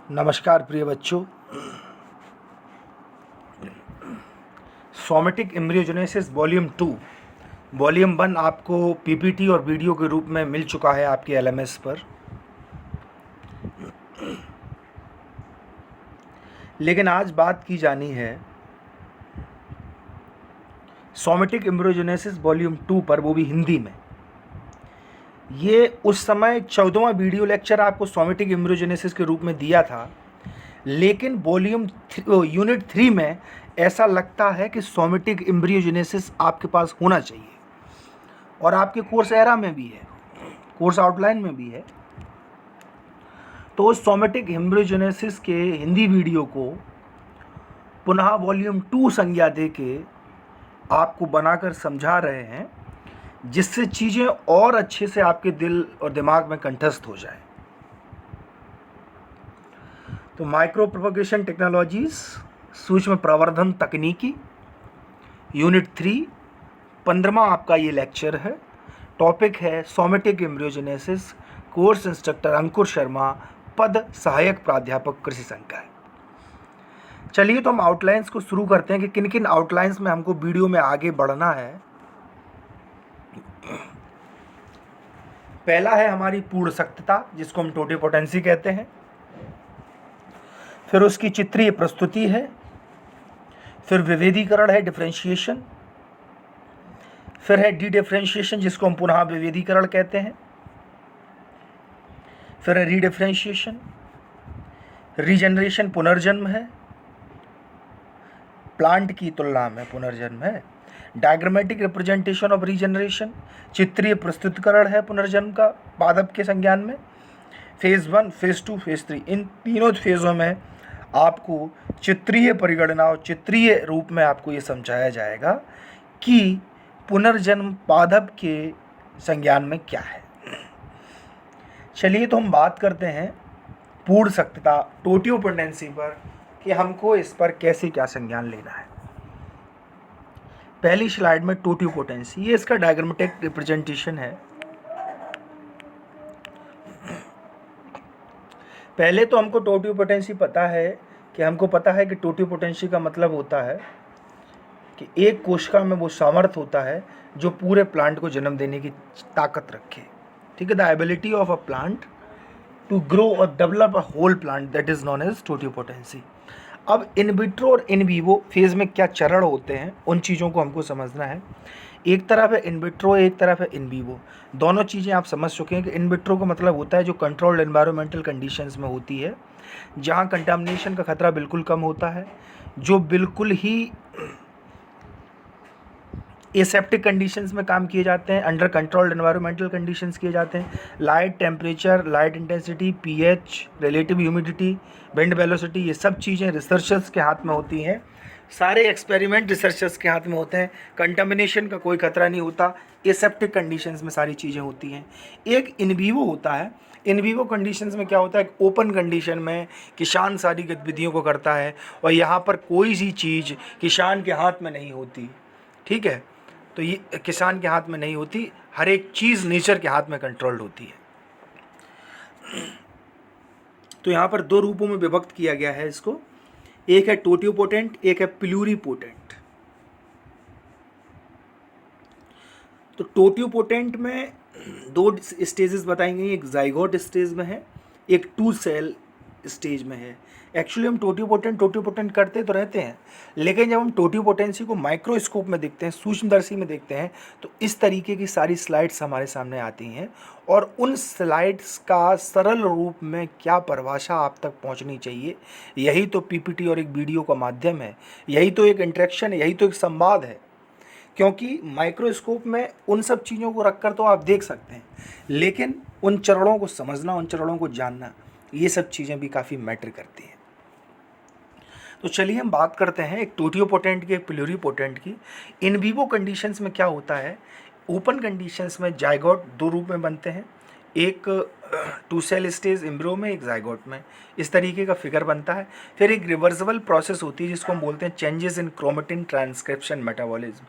नमस्कार प्रिय बच्चों। सोमेटिक एम्ब्रियोजेनेसिस वॉल्यूम 2 वॉल्यूम 1 आपको पीपीटी और वीडियो के रूप में मिल चुका है आपके एलएमएस पर। लेकिन आज बात की जानी है सोमेटिक एम्ब्रियोजेनेसिस वॉल्यूम 2 पर, वो भी हिंदी में। ये उस समय 14वां वीडियो लेक्चर आपको सोमेटिक एम्ब्रियोजेनेसिस के रूप में दिया था, लेकिन वॉल्यूम यूनिट 3 में ऐसा लगता है कि सोमेटिक एम्ब्रियोजेनेसिस आपके पास होना चाहिए और आपके कोर्स एरा में भी है, कोर्स आउटलाइन में भी है। तो सोमेटिक एम्ब्रियोजेनेसिस के हिंदी वीडियो को पुनः वॉल्यूम 2 संज्ञा दे के आपको बनाकर समझा रहे हैं, जिससे चीज़ें और अच्छे से आपके दिल और दिमाग में कंठस्थ हो जाए। तो माइक्रो प्रोपगेशन टेक्नोलॉजीज, सूक्ष्म प्रवर्धन तकनीकी, यूनिट 3, 15वां आपका ये लेक्चर है। टॉपिक है सोमेटिक एम्ब्रियोजेनेसिस। कोर्स इंस्ट्रक्टर अंकुर शर्मा, पद सहायक प्राध्यापक कृषि संकाय। चलिए तो हम आउटलाइंस को शुरू करते हैं कि किन किन आउटलाइंस में हमको वीडियो में आगे बढ़ना है। पहला है हमारी पूर्ण शक्तता, जिसको हम टोटिपोटेंसी कहते हैं। फिर उसकी चित्रीय प्रस्तुति है। फिर विभेदीकरण है, डिफरेंशिएशन। फिर है डी डिफरेंशिएशन, जिसको हम पुनः विभेदीकरण कहते हैं। फिर है रीडिफरेंशिएशन। रीजनरेशन पुनर्जन्म है, प्लांट की तुलना में पुनर्जन्म है। डायग्रामेटिक रिप्रेजेंटेशन ऑफ रीजनरेशन, चित्रीय प्रस्तुतिकरण है पुनर्जन्म का पादप के संज्ञान में। फेज़ 1, फेज़ 2, फेज़ 3, इन तीनों फेज़ों में आपको चित्रीय परिगणना और चित्रीय रूप में आपको ये समझाया जाएगा कि पुनर्जन्म पादप के संज्ञान में क्या है। चलिए तो हम बात करते हैं पूर्ण शक्तता, टोटियोपोटेंसी पर, कि हमको इस पर कैसे क्या संज्ञान लेना है। पहली स्लाइड में टोटियोपोटेंसी, ये इसका डायग्रामेटिक रिप्रेजेंटेशन है। पहले तो हमको टोटियोपोटेंसी पता है कि टोटियोपोटेंसी का मतलब होता है कि एक कोशिका में वो सामर्थ्य होता है जो पूरे प्लांट को जन्म देने की ताकत रखे। ठीक है, the ability of a plant to grow और develop a whole plant, that is known as totipotency. अब इन विट्रो और इन वीवो फेज में क्या चरण होते हैं, उन चीज़ों को हमको समझना है। एक तरफ है इन विट्रो, एक तरफ है इन वीवो। दोनों चीज़ें आप समझ चुके हैं कि इन विट्रो का मतलब होता है जो कंट्रोल्ड एनवायरमेंटल कंडीशंस में होती है, जहाँ कंटामिनेशन का खतरा बिल्कुल कम होता है, जो बिल्कुल ही एसेप्टिक कंडीशंस में काम किए जाते हैं, अंडर कंट्रोल्ड एनवायरमेंटल कंडीशंस किए जाते हैं। Light temperature, light intensity, pH, relative humidity, wind velocity, ये सब चीज़ें रिसर्चर्स के हाथ में होती हैं। सारे एक्सपेरिमेंट रिसर्चर्स के हाथ में होते हैं। कंटामिनेशन का कोई खतरा नहीं होता, एसेप्टिक कंडीशंस में सारी चीज़ें होती हैं। एक इन वीवो होता है। इन वीवो कंडीशंस में क्या होता है, ओपन कंडीशन में किसान सारी गतिविधियों को करता है और यहाँ पर कोई सी चीज़ किसान के हाथ में नहीं होती। ठीक है, तो ये किसान के हाथ में नहीं होती, हर एक चीज़ नेचर के हाथ में कंट्रोल्ड होती है। तो यहाँ पर दो रूपों में विभक्त किया गया है इसको, एक है टोटियोपोटेंट, एक है प्लूरिपोटेंट। तो टोटियोपोटेंट में दो स्टेजेस बताई गई, एक जाइगोट स्टेज में है, एक 2 सेल स्टेज में है। एक्चुअली हम टोटियोपोटेंट करते तो रहते हैं, लेकिन जब हम टोटियोपोटेंसी को माइक्रोस्कोप में देखते हैं, सूक्ष्मदर्शी में देखते हैं, तो इस तरीके की सारी स्लाइड्स हमारे सामने आती हैं और उन स्लाइड्स का सरल रूप में क्या परिभाषा आप तक पहुंचनी चाहिए, यही तो पीपीटी और एक वीडियो का माध्यम है, यही तो एक इंटरेक्शन है, यही तो एक संवाद है। क्योंकि माइक्रोस्कोप में उन सब चीज़ों को रखकर तो आप देख सकते हैं, लेकिन उन चरणों को समझना, उन चरणों को जानना, ये सब चीज़ें भी काफ़ी मैटर करती हैं। तो चलिए हम बात करते हैं एक टोटियोपोटेंट की, एक प्लूरिपोटेंट की। इन वीवो कंडीशंस में क्या होता है, ओपन कंडीशंस में जाइगोट दो रूप में बनते हैं, एक 2 सेल स्टेज एम्ब्रियो में, एक जाइगोट में, इस तरीके का फिगर बनता है। फिर एक रिवर्सिबल प्रोसेस होती है जिसको हम बोलते हैं changes in chromatin transcription metabolism.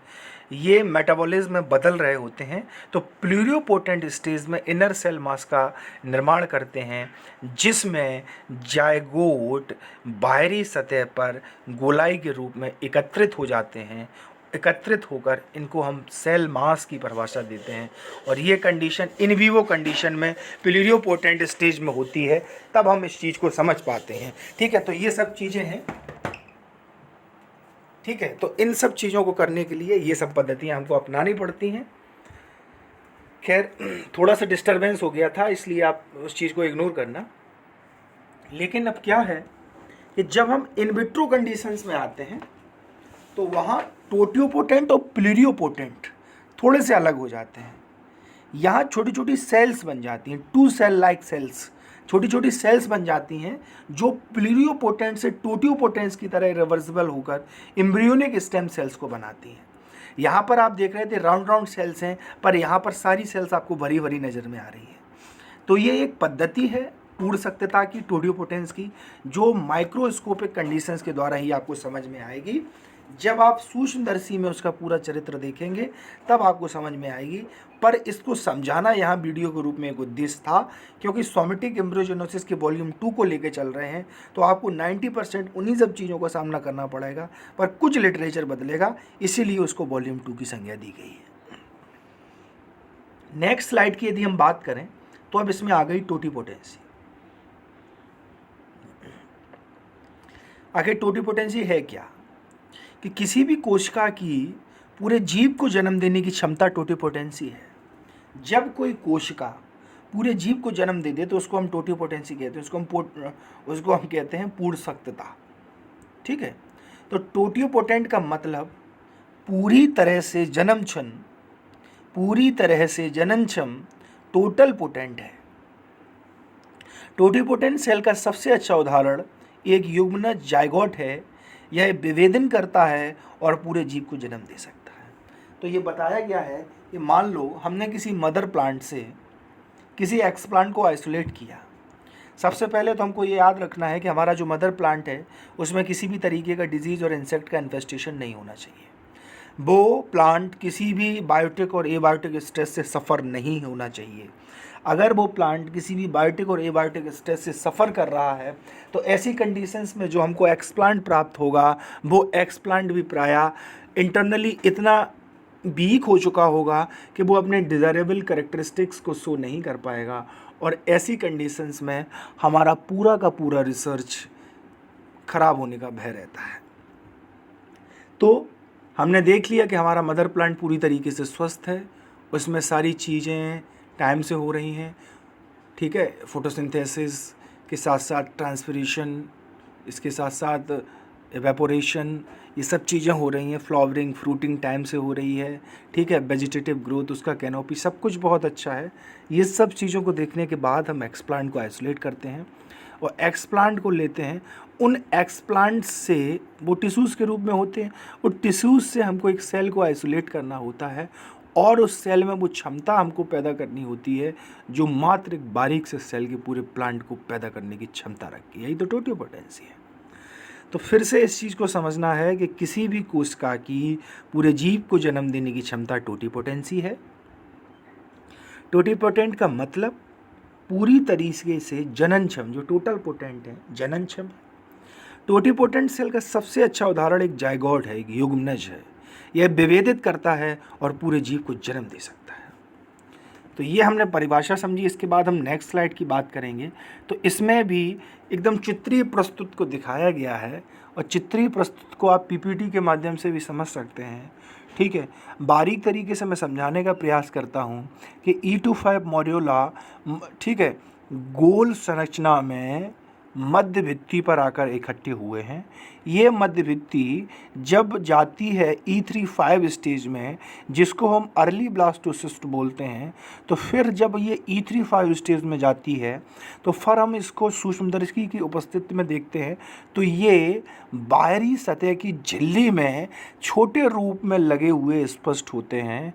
ये मेटाबॉलिज्म में बदल रहे होते हैं, तो प्लूरियोपोटेंट स्टेज में इनर सेल मास का निर्माण करते हैं, जिसमें जायगोट बाहरी सतह पर गोलाई के रूप में एकत्रित हो जाते हैं। एकत्रित होकर इनको हम सेल मास की परिभाषा देते हैं, और ये कंडीशन इन विवो कंडीशन में प्लूरियोपोटेंट स्टेज में होती है, तब हम इस चीज़ को समझ पाते हैं। ठीक है, तो ये सब चीज़ें हैं। ठीक है, तो इन सब चीज़ों को करने के लिए ये सब पद्धतियाँ हमको अपनानी पड़ती हैं। खैर, थोड़ा सा डिस्टरबेंस हो गया था, इसलिए आप उस चीज़ को इग्नोर करना। लेकिन अब क्या है कि जब हम इन विट्रो कंडीशंस में आते हैं तो वहाँ टोटियोपोटेंट और प्लूरियोपोटेंट थोड़े से अलग हो जाते हैं। यहाँ छोटी छोटी सेल्स बन जाती हैं, 2 सेल लाइक सेल्स, छोटी छोटी सेल्स बन जाती हैं जो प्लूरियोपोटेंट से टोटियोपोटेंट्स की तरह रिवर्सिबल होकर एम्ब्रियोनिक स्टेम सेल्स को बनाती हैं। यहाँ पर आप देख रहे थे राउंड राउंड सेल्स हैं, पर यहाँ पर सारी सेल्स आपको भरी भरी नज़र में आ रही है। तो ये एक पद्धति है पूर्ण सत्यता की, टोटियोपोटेंस की, जो माइक्रोस्कोपिक कंडीशंस के द्वारा ही आपको समझ में आएगी। जब आप सूक्ष्मदर्शी में उसका पूरा चरित्र देखेंगे तब आपको समझ में आएगी। पर इसको समझाना यहाँ वीडियो के रूप में एक उद्देश्य था, क्योंकि सोमेटिक एम्ब्रियोजेनेसिस के वॉल्यूम 2 को लेकर चल रहे हैं, तो आपको 90% उन्हीं सब चीज़ों का सामना करना पड़ेगा, पर कुछ लिटरेचर बदलेगा, इसीलिए उसको वॉल्यूम 2 की संज्ञा दी गई है। नेक्स्ट स्लाइड की यदि हम बात करें तो अब इसमें आ गई टोटिपोटेंसी। आखिर टोटिपोटेंसी है क्या? कि किसी भी कोशिका की पूरे जीव को जन्म देने की क्षमता टोटिपोटेंसी है। जब कोई कोशिका पूरे जीव को जन्म दे दे तो उसको हम टोटिपोटेंसी कहते हैं, उसको हम कहते हैं पूर्ण सत्यता। ठीक है, तो टोटियोपोटेंट का मतलब पूरी तरह से जन्मक्षम, पूरी तरह से जननक्षम टोटल पोटेंट है। टोटिपोटेंट सेल का सबसे अच्छा उदाहरण एक युग्मनज जायगोट है। यह विभेदन करता है और पूरे जीव को जन्म दे सकता है। तो ये बताया गया है कि मान लो हमने किसी मदर प्लांट से किसी एक्सप्लांट को आइसोलेट किया। सबसे पहले तो हमको ये याद रखना है कि हमारा जो मदर प्लांट है उसमें किसी भी तरीके का डिजीज़ और इंसेक्ट का इन्फेस्टेशन नहीं होना चाहिए। वो प्लांट किसी भी बायोटिक और एबायोटिक स्ट्रेस से सफ़र नहीं होना चाहिए। अगर वो प्लांट किसी भी बायोटिक और एबायोटिक स्ट्रेस से सफ़र कर रहा है तो ऐसी कंडीशंस में जो हमको एक्सप्लांट प्राप्त होगा वो एक्सप्लांट भी प्रायः इंटरनली इतना वीक हो चुका होगा कि वो अपने डिज़ायरेबल कैरेक्टरिस्टिक्स को शो नहीं कर पाएगा, और ऐसी कंडीशंस में हमारा पूरा का पूरा रिसर्च ख़राब होने का भय रहता है। तो हमने देख लिया कि हमारा मदर प्लांट पूरी तरीके से स्वस्थ है, उसमें सारी चीज़ें टाइम से हो रही हैं। ठीक है, फोटोसिंथेसिस के साथ साथ ट्रांसपिरेशन, इसके साथ साथ एवेपोरेशन, ये सब चीज़ें हो रही हैं। फ्लावरिंग, फ्रूटिंग टाइम से हो रही है। ठीक है, वेजिटेटिव ग्रोथ, उसका कैनोपी, सब कुछ बहुत अच्छा है। ये सब चीज़ों को देखने के बाद हम एक्सप्लांट को आइसोलेट करते हैं और एक्सप्लांट को लेते हैं। उन एक्सप्लांट्स से वो टिश्यूज़ के रूप में होते हैं, उन टिश्यूज़ से हमको एक सेल को आइसोलेट करना होता है और उस सेल में वो क्षमता हमको पैदा करनी होती है जो मात्र एक बारीक से सेल के पूरे प्लांट को पैदा करने की क्षमता रखती है। यही तो टोटियोपोटेंसी है। तो फिर से इस चीज़ को समझना है कि किसी भी कोशिका की पूरे जीव को जन्म देने की क्षमता टोटिपोटेंसी है। टोटिपोटेंट का मतलब पूरी तरीके से जननक्षम, जो टोटल पोटेंट है जननक्षम। टोटिपोटेंट सेल का सबसे अच्छा उदाहरण एक जायगोट है, एक युग्मनज है। यह विभेदित करता है और पूरे जीव को जन्म दे सकता है। तो ये हमने परिभाषा समझी। इसके बाद हम नेक्स्ट स्लाइड की बात करेंगे। तो इसमें भी एकदम चित्रीय प्रस्तुत को दिखाया गया है, और चित्रीय प्रस्तुत को आप पीपीटी के माध्यम से भी समझ सकते हैं। ठीक है, बारीक तरीके से मैं समझाने का प्रयास करता हूँ कि E25 मॉड्यूला, ठीक है, गोल संरचना में मध्य भित्ति पर आकर इकट्ठे हुए हैं। ये मध्य भित्ति जब जाती है E35 स्टेज में, जिसको हम अर्ली ब्लास्टोसिस्ट बोलते हैं, तो फिर जब ये E35 स्टेज में जाती है तो फिर हम इसको सूक्ष्मदर्शी की उपस्थिति में देखते हैं तो ये बाहरी सतह की झिल्ली में छोटे रूप में लगे हुए स्पष्ट होते हैं।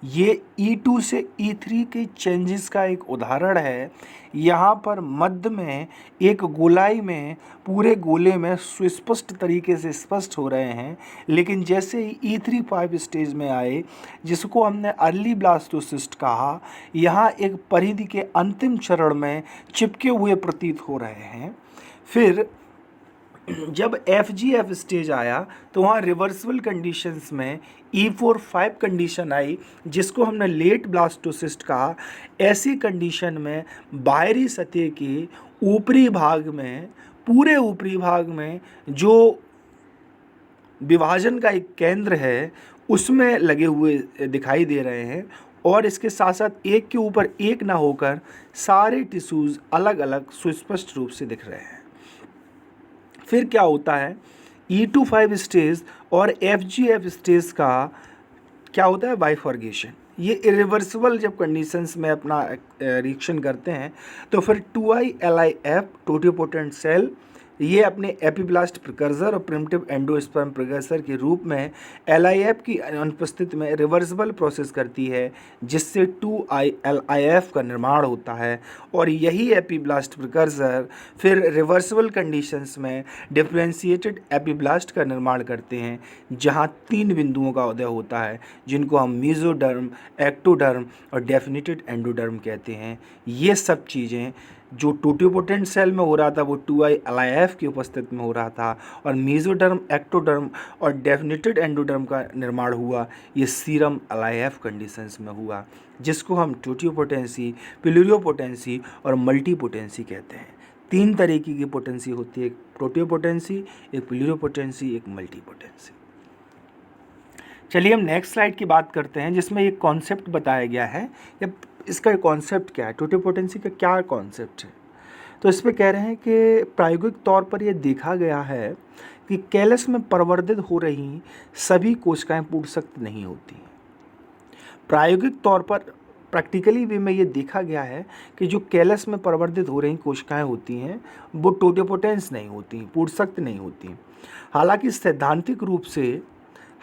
ये E2 से E3 के चेंजेस का एक उदाहरण है। यहाँ पर मध्य में एक गोलाई में पूरे गोले में सुस्पष्ट तरीके से स्पष्ट हो रहे हैं, लेकिन जैसे ही E3 5 स्टेज में आए, जिसको हमने अर्ली ब्लास्टोसिस्ट कहा, यहाँ एक परिधि के अंतिम चरण में चिपके हुए प्रतीत हो रहे हैं। फिर जब FGF स्टेज आया तो वहाँ रिवर्सिबल कंडीशंस में E4-5 कंडीशन आई, जिसको हमने लेट ब्लास्टोसिस्ट कहा। ऐसी कंडीशन में बाहरी सतह के ऊपरी भाग में, पूरे ऊपरी भाग में जो विभाजन का एक केंद्र है उसमें लगे हुए दिखाई दे रहे हैं, और इसके साथ साथ एक के ऊपर एक ना होकर सारे टिश्यूज़ अलग अलग सुस्पष्ट रूप से दिख रहे हैं। फिर क्या होता है, E2-5 स्टेज और FGF स्टेज का क्या होता है, बाइफर्गेशन। ये इरिवर्सिबल जब कंडीशंस में अपना रिएक्शन करते हैं तो फिर 2I LIF टोटिपोटेंट सेल ये अपने एपिब्लास्ट प्रिकर्सर और प्रिमिटिव एंडोस्पर्म प्रिकर्सर के रूप में LIF की अनुपस्थिति में रिवर्सिबल प्रोसेस करती है, जिससे 2I LIF का निर्माण होता है, और यही एपिब्लास्ट प्रिकर्सर फिर रिवर्सिबल कंडीशंस में डिफरेंशिएटेड एपिब्लास्ट का निर्माण करते हैं, जहां 3 बिंदुओं का उदय होता है, जिनको हम मेसोडर्म, एक्टोडर्म और डेफिनेटेड एंडोडर्म कहते हैं। ये सब चीज़ें जो टोटिपोटेंट सेल में हो रहा था वो 2I LIF की उपस्थिति में हो रहा था, और मेसोडर्म, एक्टोडर्म और डेफिनेटेड एंडोडर्म का निर्माण हुआ ये सीरम LIF कंडीशंस में हुआ, जिसको हम टोटिपोटेंसी, प्लूरियोपोटेंसी और मल्टीपोटेंसी कहते हैं। 3 तरीके की पोटेंसी होती है, एक टोटिपोटेंसी, एक प्लूरियोपोटेंसी, एक मल्टीपोटेंसी। चलिए हम नेक्स्ट स्लाइड की बात करते हैं, जिसमें एक कॉन्सेप्ट बताया गया है। इसका कॉन्सेप्ट क्या है, टोटिपोटेंसी का क्या कॉन्सेप्ट है। तो इस पर कह रहे हैं कि प्रायोगिक तौर पर यह देखा गया है कि कैलस में प्रवर्धित हो रही सभी कोशिकाएं पूर्णशक्त नहीं होती। प्रायोगिक तौर पर, प्रैक्टिकली वे में ये देखा गया है कि जो कैलस में प्रवर्धित हो रही कोशिकाएं होती हैं वो टोटिपोटेंस नहीं होती, पूर्णशक्त नहीं होती। हालांकि सैद्धांतिक रूप से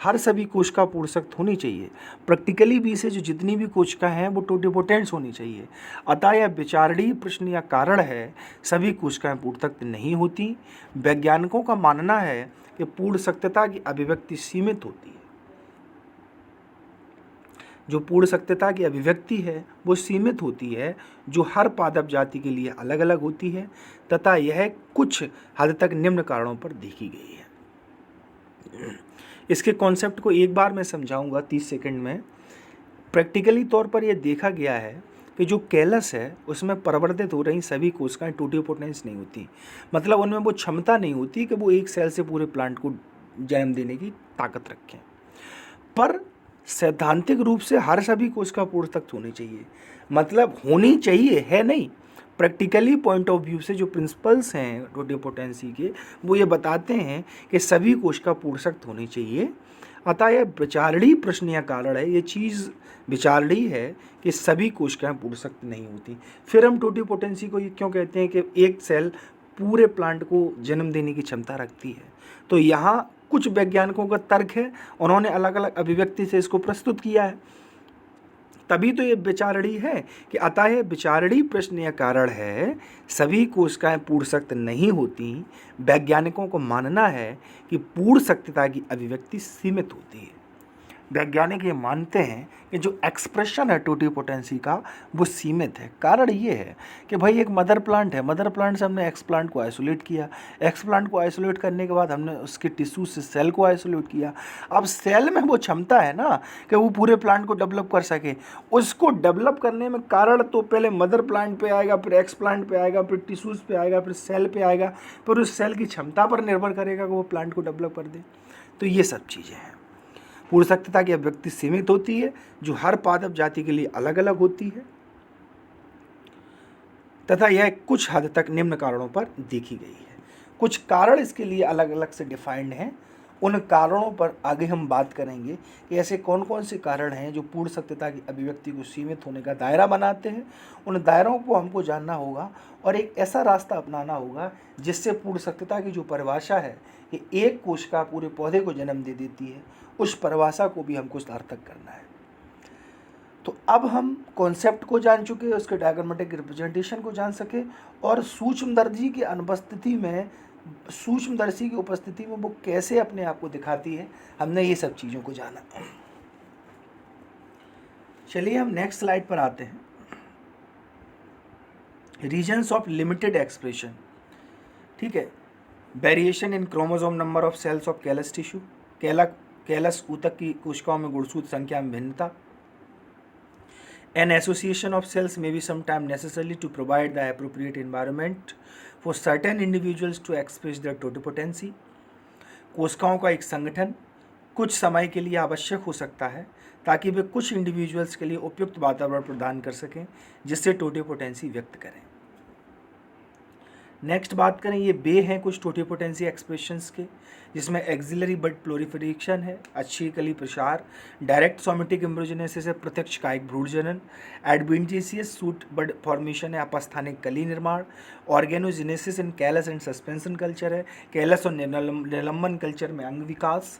हर सभी कोशिका पूर्णशक्त होनी चाहिए। प्रैक्टिकली भी से जो जितनी भी कोशिका हैं वो टोटिपोटेंट्स होनी चाहिए। अतः यह विचारणीय प्रश्न या कारण है, सभी कोशिकाएं पूर्णशक्त नहीं होती। वैज्ञानिकों का मानना है कि पूर्णशक्तता की अभिव्यक्ति सीमित होती है। जो पूर्णशक्तता की अभिव्यक्ति है वो सीमित होती है, जो हर पादप जाति के लिए अलग अलग होती है, तथा यह कुछ हद तक निम्न कारणों पर देखी गई है। इसके कॉन्सेप्ट को एक बार मैं समझाऊंगा 30 सेकंड में। प्रैक्टिकली तौर पर यह देखा गया है कि जो कैलस है उसमें प्रवर्धित हो रही सभी कोशिकाएं टोटिपोटेंस नहीं होती, मतलब उनमें वो क्षमता नहीं होती कि वो एक सेल से पूरे प्लांट को जन्म देने की ताकत रखें। पर सैद्धांतिक रूप से हर सभी कोशिका पूर्णशक्त होनी चाहिए, मतलब होनी चाहिए है नहीं, प्रैक्टिकली पॉइंट ऑफ व्यू से जो प्रिंसिपल्स हैं टोटिपोटेंसी के वो ये बताते हैं कि सभी कोशिका पूर्णशक्त होनी चाहिए। अतः यह विचारणीय प्रश्न या कारण है, ये चीज़ विचारणीय है कि सभी कोशिकाएं पूर्णशक्त नहीं होती। फिर हम टोटिपोटेंसी को ये क्यों कहते हैं कि एक सेल पूरे प्लांट को जन्म देने की क्षमता रखती है। तो यहाँ कुछ वैज्ञानिकों का तर्क है, उन्होंने अलग अलग अभिव्यक्ति से इसको प्रस्तुत किया है, तभी तो ये विचारणीय है कि अतः यह विचारणीय प्रश्न या कारण है, सभी कोशिकाएं पूर्णशक्त नहीं होती। वैज्ञानिकों को मानना है कि पूर्णशक्तता की अभिव्यक्ति सीमित होती है। वैज्ञानिक ये मानते हैं कि जो एक्सप्रेशन है टोटिपोटेंसी का वो सीमित है। कारण ये है कि भाई एक मदर प्लांट है, मदर प्लांट से हमने एक्स प्लांट को आइसोलेट किया, एक्स प्लांट को आइसोलेट करने के बाद हमने उसके टिश्यू से सेल को आइसोलेट किया। अब सेल में वो क्षमता है ना कि वो पूरे प्लांट को डेवलप कर सके। उसको डेवलप करने में कारण तो पहले मदर प्लांट पे आएगा, फिर एक्स प्लांट पे आएगा, फिर टिश्यूज़ पे आएगा, फिर सेल पे आएगा, फिर उस सेल की क्षमता पर निर्भर करेगा कि वो प्लांट को डेवलप कर दे। तो ये सब चीज़ें हैं। पूर्णशक्तता की अभिव्यक्ति सीमित होती है, जो हर पादप जाति के लिए अलग अलग होती है, तथा यह कुछ हद तक निम्न कारणों पर देखी गई है। कुछ कारण इसके लिए अलग अलग से डिफाइंड हैं। उन कारणों पर आगे हम बात करेंगे कि ऐसे कौन कौन से कारण हैं जो पूर्णशक्तता की अभिव्यक्ति को सीमित होने का दायरा बनाते हैं। उन दायरों को हमको जानना होगा और एक ऐसा रास्ता अपनाना होगा जिससे पूर्णशक्तता की जो परिभाषा है कि एक कोशिका पूरे पौधे को जन्म दे देती है, उस परिभाषा को भी हमको सार्थक करना है। तो अब हम कॉन्सेप्ट को जान चुके हैं, उसके डायग्रामेटिक रिप्रेजेंटेशन को जान सके, और सूक्ष्मदर्शी की अनुपस्थिति में, सूक्ष्मदर्शी की उपस्थिति में वो कैसे अपने आप को दिखाती है, हमने ये सब चीज़ों को जाना। चलिए हम नेक्स्ट स्लाइड पर आते हैं। रीजन्स ऑफ लिमिटेड एक्सप्रेशन, ठीक है। Variation in chromosome number of cells of callus tissue, callus ऊतक की कोशिकाओं में गुणसूत्र संख्या में भिन्नता। An association of cells may be sometimes necessary to provide the appropriate environment for certain individuals to express their totipotency. कोशिकाओं का एक संगठन कुछ समय के लिए आवश्यक हो सकता है ताकि वे कुछ इंडिविजुअल्स के लिए उपयुक्त वातावरण प्रदान कर सकें जिससे टोटिपोटेंसी व्यक्त करें। नेक्स्ट बात करें, ये बे हैं कुछ टोटिपोटेंसी एक्सप्रेशंस के, जिसमें एक्सिलरी बड प्लोरिफिकेशन है, अच्छी कली प्रसार, डायरेक्ट सोमेटिक एम्ब्रोजेनेसिस है, प्रत्यक्ष कायिक भ्रूणजनन, एडवेंटिशियस सूट बड फॉर्मेशन है, अपस्थानिक कली निर्माण, organogenesis in callus and suspension culture है, कैलस और निलंबन कल्चर में अंग विकास,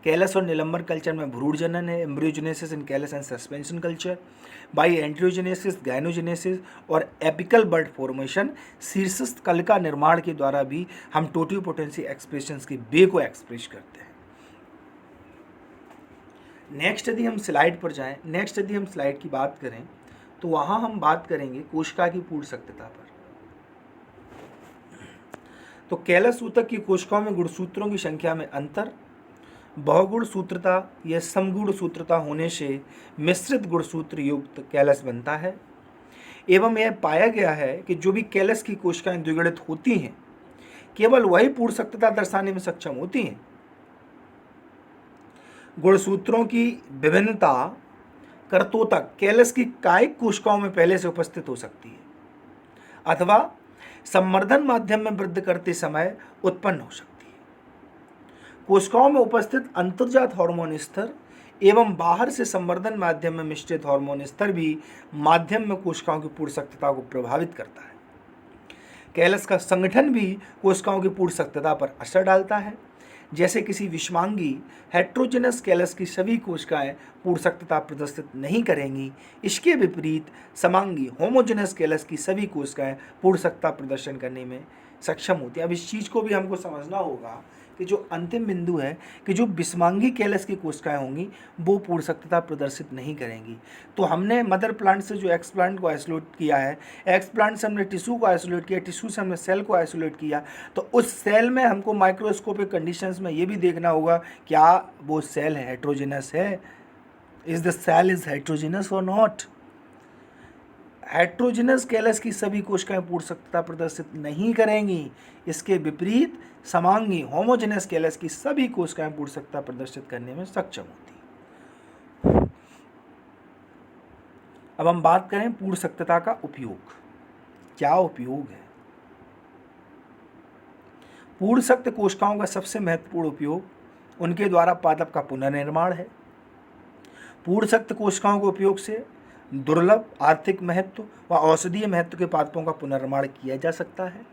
कैलस और निलंबन कल्चर में भ्रूणजनन है, embryogenesis in callus and suspension culture, by androgenesis, gynogenesis और एपिकल बड फॉर्मेशन, शीर्षस्थ कल का निर्माण के द्वारा भी हम टोटिपोटेंसी एक्सप्रेशंस के बे को एक्सप्रेस करते हैं। नेक्स्ट यदि हम स्लाइड पर जाएं, नेक्स्ट यदि हम स्लाइड की बात करें तो वहाँ हम बात करेंगे कोशिका की पूर्ण सक्रियता पर। तो कैलस ऊतक की कोशिकाओं में गुणसूत्रों की संख्या में अंतर, बहुगुण सूत्रता या समगुण सूत्रता होने से मिश्रित गुणसूत्र युक्त कैलस बनता है, एवं यह पाया गया है कि जो भी कैलस की कोशिकाएं द्विगुणित होती हैं केवल वही पूर्ण सक्रियता दर्शाने में सक्षम होती हैं। गुणसूत्रों की विभिन्नता कर्तोतक कैलस की कायिक कोशिकाओं में पहले से उपस्थित हो सकती है अथवा संवर्धन माध्यम में वृद्धि करते समय उत्पन्न हो सकती है। कोशिकाओं में उपस्थित अंतर्जात हार्मोन स्तर एवं बाहर से संवर्धन माध्यम में मिश्रित हार्मोन स्तर भी माध्यम में कोशिकाओं की पूर्ण सक्रियता को प्रभावित करता है। कैलस का संगठन भी कोशिकाओं की पूर्ण सक्रियता पर असर डालता है। जैसे किसी विषमांगी हेट्रोजेनस कैलस की सभी कोशिकाएं पूर्ण सक्रियता प्रदर्शित नहीं करेंगी, इसके विपरीत समांगी होमोजेनस कैलस की सभी कोशिकाएं पूर्ण सक्रियता प्रदर्शन करने में सक्षम होती हैं। अब इस चीज़ को भी हमको समझना होगा कि जो अंतिम बिंदु है कि जो विषमांगी कैलस की कोशिकाएं होंगी वो पूर्ण सक्रियता प्रदर्शित नहीं करेंगी। तो हमने मदर प्लांट से जो एक्स प्लांट को आइसोलेट किया है, एक्स प्लांट से हमने टिश्यू को आइसोलेट किया, टिश्यू से हमने सेल को आइसोलेट किया, तो उस सेल में हमको माइक्रोस्कोपिक कंडीशंस में ये भी देखना होगा क्या वो सेल हेट्रोजेनस है, is the cell is heterogeneous और नॉट। हेट्रोजेनस कैलस की सभी कोशिकाएं पूर्ण सक्रियता प्रदर्शित नहीं करेंगी, इसके विपरीत समांगी होमोजेनस कैलस की सभी कोशिकाएं पूर्ण सक्रियता प्रदर्शित करने में सक्षम होती। अब हम बात करें पूर्ण सक्रियता का उपयोग, क्या उपयोग है। पूर्ण सक्रिय कोशिकाओं का सबसे महत्वपूर्ण उपयोग उनके द्वारा पादप का पुनर्निर्माण है। पूर्ण सक्रिय कोशिकाओं के उपयोग से दुर्लभ आर्थिक महत्व व औषधीय महत्व के पादपों का पुनर्निर्माण किया जा सकता है।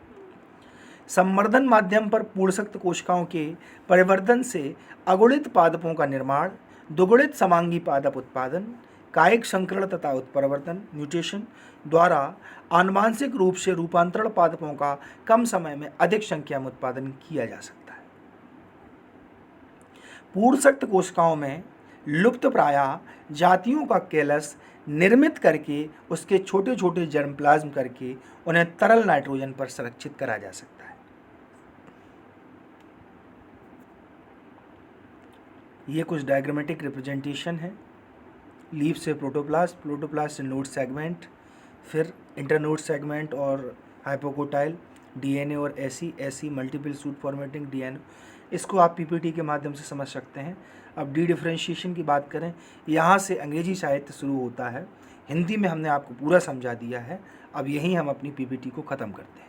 संवर्धन माध्यम पर पूर्ण सक्रिय कोशिकाओं के परिवर्तन से अगुणित पादपों का निर्माण, दुगुणित समांगी पादप उत्पादन, कायिक संकरण तथा उत्परिवर्तन म्यूटेशन द्वारा आनुवांशिक रूप से रूपांतरण पादपों का कम समय में अधिक संख्या में उत्पादन किया जा सकता है। पूर्ण सक्रिय कोशिकाओं में लुप्त प्रायः जातियों का कैलस निर्मित करके उसके छोटे छोटे जर्मप्लाज्म करके उन्हें तरल नाइट्रोजन पर संरक्षित करा जा सकता है। ये कुछ डायग्रामेटिक रिप्रेजेंटेशन है। लीफ से प्रोटोप्लास्ट, प्रोटोप्लास्ट से नोड सेगमेंट, फिर इंटरनोड सेगमेंट और हाइपोकोटाइल, डीएनए और AC multiple suit formatting DNA. इसको आप पीपीटी के माध्यम से समझ सकते हैं। अब डी डिफरेंशिएशन की बात करें, यहाँ से अंग्रेजी साहित्य शुरू होता है, हिंदी में हमने आपको पूरा समझा दिया है। अब यहीं हम अपनी पीपीटी को ख़त्म करते हैं।